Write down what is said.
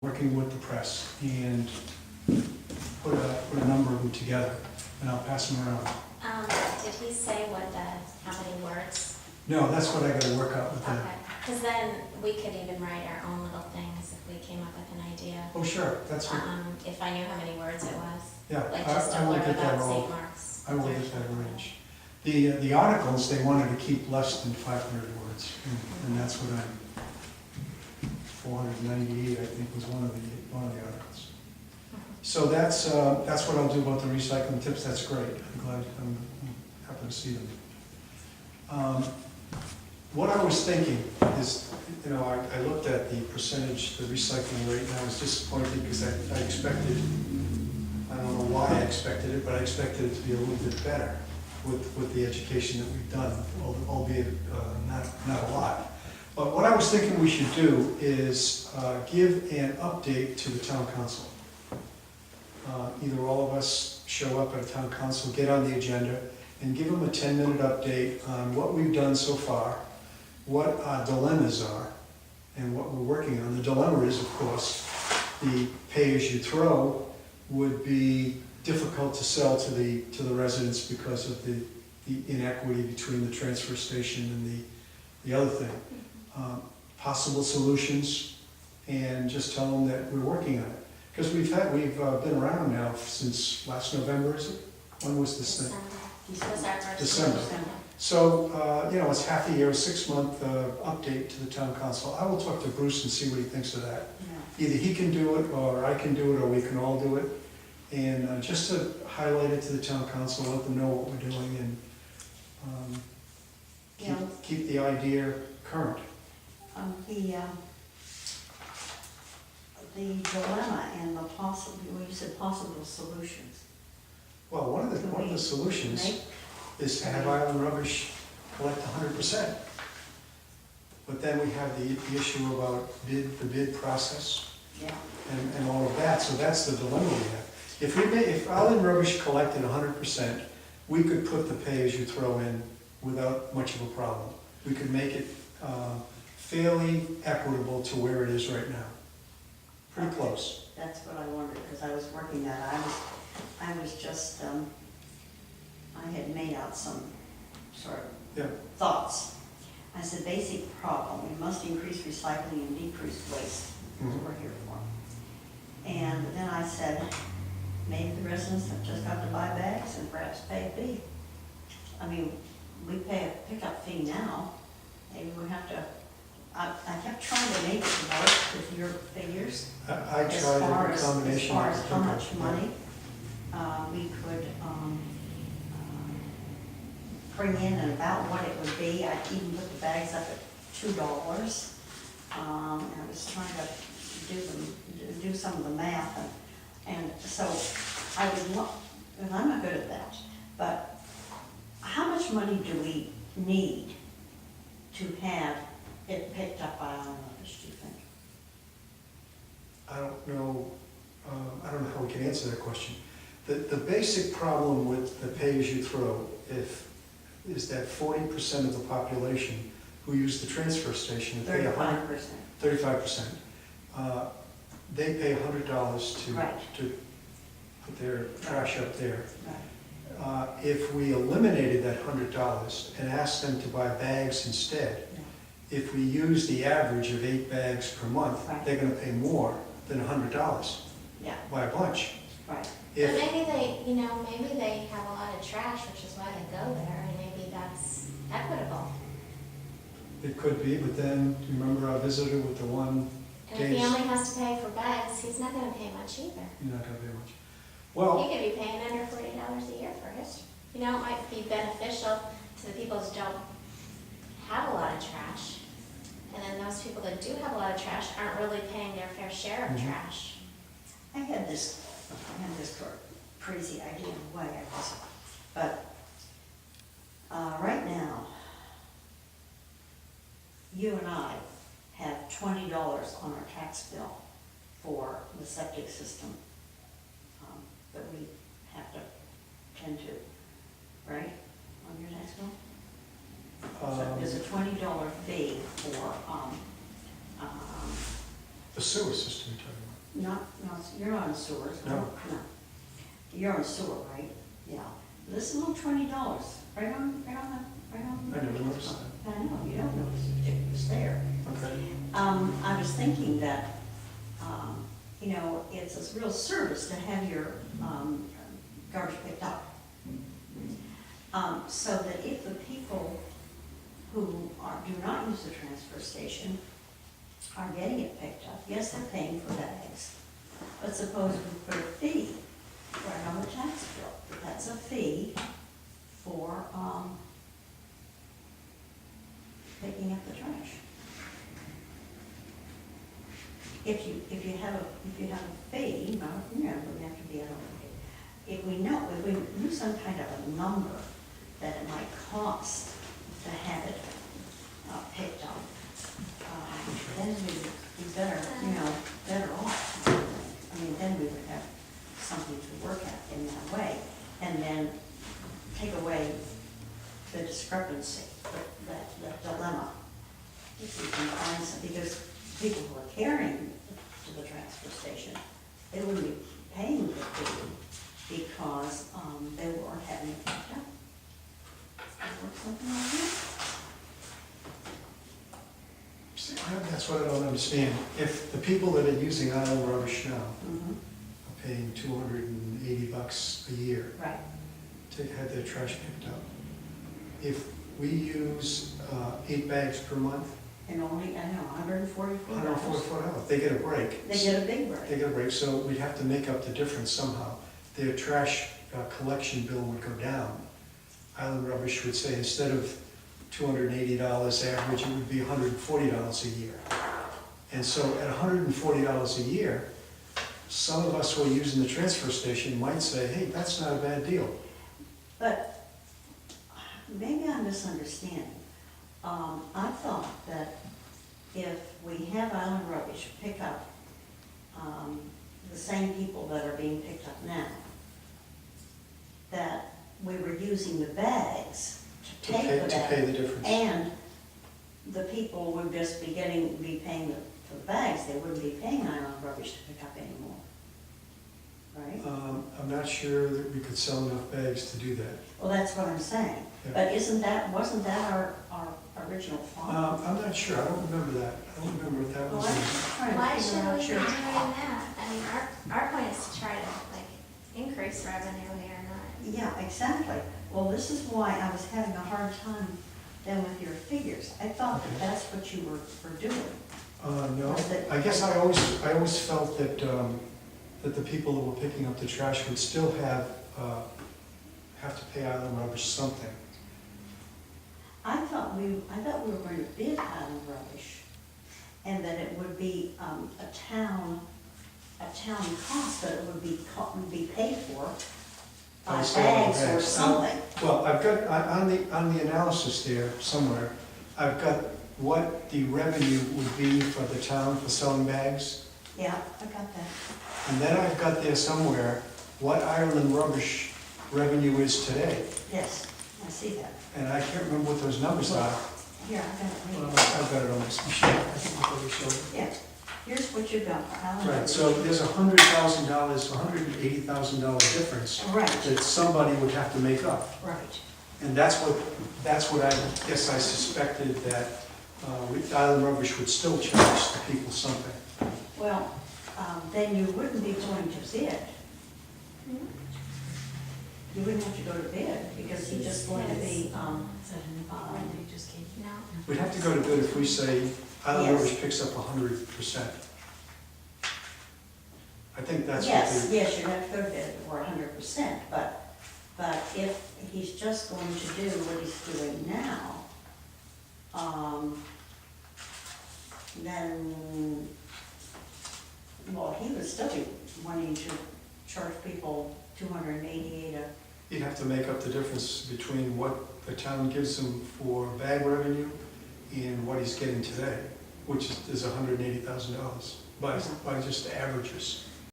working with the press and put a number of them together, and I'll pass them around. Did he say how many words? No, that's what I gotta work out with them. Okay, because then we could even write our own little things if we came up with an idea. Oh, sure, that's what, If I knew how many words it was. yeah, Like just I a will blurb get that about all, St. Mark's. I will get that arranged. The articles, they wanted to keep less than 500 words, and that's what 498, I think, was one of the articles. So that's what I'll do about the recycling tips. That's great. I'm happy to see them. What I was thinking is, I looked at the percentage, the recycling rate, and I was disappointed because I expected, I don't know why I expected it, but I expected it to be a little bit better with the education that we've done, albeit not a lot. But what I was thinking we should do is give an update to the town council. Either all of us show up at a town council, get on the agenda, and give them a 10-minute update on what we've done so far, what our dilemmas are, and what we're working on. The dilemma is, of course, the pay-as-you-throw would be difficult to sell to the residents because of the inequity between the transfer station and the other thing. Possible solutions, and just tell them that we're working on it. Because we've been around now since last November, is it? When was this thing? December. So, it's half a year, a 6-month update to the town council. I will talk to Bruce and see what he thinks of that. Yeah. Either he can do it, or I can do it, or we can all do it. And just to highlight it to the town council, let them know what we're doing, and keep the idea current. The dilemma and the when you said possible solutions. Well, one of the solutions is to have Island Rubbish collect 100%. But then we have the issue about the bid process, yeah, and all of that. So that's the dilemma we have. If Island Rubbish collected 100%, we could put the pay-as-you-throw in without much of a problem. We could make it fairly equitable to where it is right now. Pretty close. That's what I wondered, because I was working that. I was just, I had made out some sort of thoughts. I said, basic problem, we must increase recycling and decrease waste. That's what we're here for. And then I said, maybe the residents have just got to buy bags and perhaps pay a fee. I mean, we pay a pickup fee now. Maybe we have to, I kept trying to make it work with your figures. I tried a combination. As far as how much money we could bring in and about what it would be. I even put the bags up at $2. And I was trying to do some of the math, and so I would look, and I'm not good at that, but how much money do we need to have it picked up by Island Rubbish, do you think? I don't know how we can answer that question. The basic problem with the pay-as-you-throw is that 40% of the population who use the transfer station, they pay 35%. They pay $100 to put their trash up there. Right. If we eliminated that $100 and asked them to buy bags instead, if we use the average of 8 bags per month, they're going to pay more than $100 by a bunch. Right. But maybe they have a lot of trash, which is why they go there, and maybe that's equitable. It could be, but then remember our visitor with the one And if he only has to pay for bags, he's not going to pay much either. You're not going to pay much. Well, He could be paying under $40 a year for his. It might be beneficial to the people who don't have a lot of trash. And then those people that do have a lot of trash aren't really paying their fair share of trash. I had this sort of crazy idea in a way, I guess. But right now, you and I have $20 on our tax bill for the septic system that we have to tend to, right, on your tax bill? So there's a $20 fee for the sewer system you're talking about. you're not on sewers, right? No. No. You're on sewer, right? Yeah. This is a little $20, right on. I never noticed that. I know, you don't notice it was there. Okay. I was thinking that, you know, it's a real service to have your garbage picked up. So that if the people who do not use the transfer station are getting it picked up, yes, they're paying for bags. But suppose we put a fee right on the tax bill. That's a fee for picking up the trash. If you have a fee, no, you know, it doesn't have to be if we knew some kind of a number that it might cost to have it picked up, then we would be better, you know, better off. I mean, then we would have something to work at in that way, and then take away the discrepancy, that dilemma. If we can find some, because people who are carrying to the transfer station, they wouldn't be paying the fee because they weren't having it picked up. Or something like that. See, that's what I don't understand. If the people that are using island rubbish now Mhm. are paying $280 a year Right. to have their trash picked up, if we use 8 bags per month, And only, I know, $144. $144, they get a break. They get a big They break. get a break, so we'd have to make up the difference somehow. Their trash collection bill would go down. Island Rubbish would say instead of $280 average, it would be $140 a year. And so at $140 a year, some of us who are using the transfer station might say, hey, that's not a bad deal. But maybe I'm misunderstanding. I thought that if we have island rubbish pick up the same people that are being picked up now, that we were using the bags to take the To bag. pay the difference. And the people would just be paying for the bags, they wouldn't be paying island rubbish to pick up anymore. Right? I'm not sure that we could sell enough bags to do that. Well, that's what I'm saying. Yeah. But wasn't that our original thought? I'm not sure, I don't remember that. I don't remember what that Well, was. I'm just trying Why to should figure we out be your. doing that? I mean, our point is to try to like increase revenue here, not. Yeah, exactly. Well, this is why I was having a hard time then with your figures. I thought that that's what you were doing. No, Was it- I guess I always felt that, that the people that were picking up the trash would still have to pay island rubbish something. I thought we were going to bid island rubbish, and that it would be a town cost, but it would be paid for by By selling bags or bags. something. Well, I've got, on the analysis there somewhere, I've got what the revenue would be for the town for selling bags. Yeah, I got that. And then I've got there somewhere what Ireland rubbish revenue is today. Yes, I see that. And I can't remember what those numbers are. Here, I got it. Well, right I've got it on this machine. I think I'll probably show it. here. Yeah, here's what you got for island Right, rubbish. so there's $100,000, $180,000 difference Right, that somebody would have to make up. right. And that's what I guess I suspected, that Island Rubbish would still charge the people something. Well, then you wouldn't be going to bid. You wouldn't have to go to bid, because he's just going to be, No. We'd have to go to bid if we say Island Yes. Rubbish picks up 100%. I think that's what yes, yes, you have to go to bid for 100%, but if he's just going to do what he's doing now, then, well, he would still be wanting to charge people $288 a. You'd have to make up the difference between what the town gives him for bag revenue and what he's getting today, which is $180,000 by just averages.